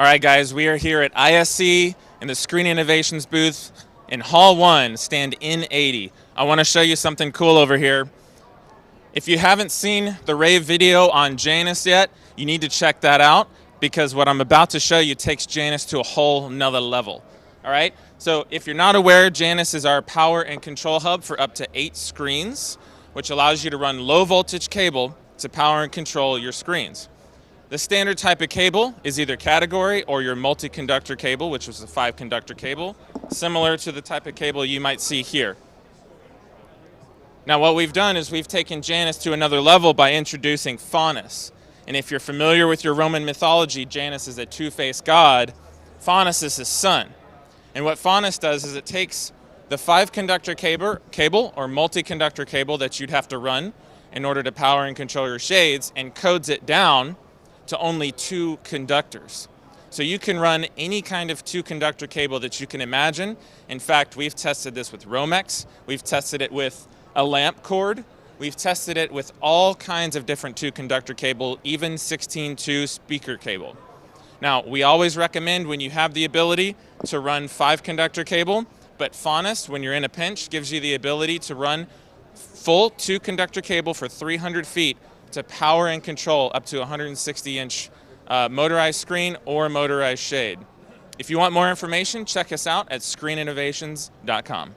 All right, guys, we are here at ISE in the Screen Innovations booth in Hall 1, stand N80. I want to show you something cool over here. If you haven't seen the rAVe video on Janus yet, you need to check that out because what I'm about to show you takes Janus to a whole nother level. All right, so if you're not aware, Janus is our power and control hub for up to 8 screens, which allows you to run low voltage cable to power and control your screens. The standard type of cable is either category or your multi-conductor cable, which is a 5-conductor cable, similar to the type of cable you might see here. Now what we've done is we've taken Janus to another level by introducing Fontus. And if you're familiar with your Roman mythology, Janus is a two-faced god. Fontus is his son. And what Fontus does is it takes the 5-conductor cable or multi-conductor cable that you'd have to run in order to power and control your shades and codes it down to only 2 conductors. So you can run any kind of 2-conductor cable that you can imagine. In fact, we've tested this with Romex, we've tested it with a lamp cord, we've tested it with all kinds of different 2-conductor cable, even 16-2 speaker cable. Now, we always recommend when you have the ability to run 5-conductor cable, but Fontus, when you're in a pinch, gives you the ability to run full 2-conductor cable for 300 feet to power and control up to 160-inch motorized screen or motorized shade. If you want more information, check us out at screeninnovations.com.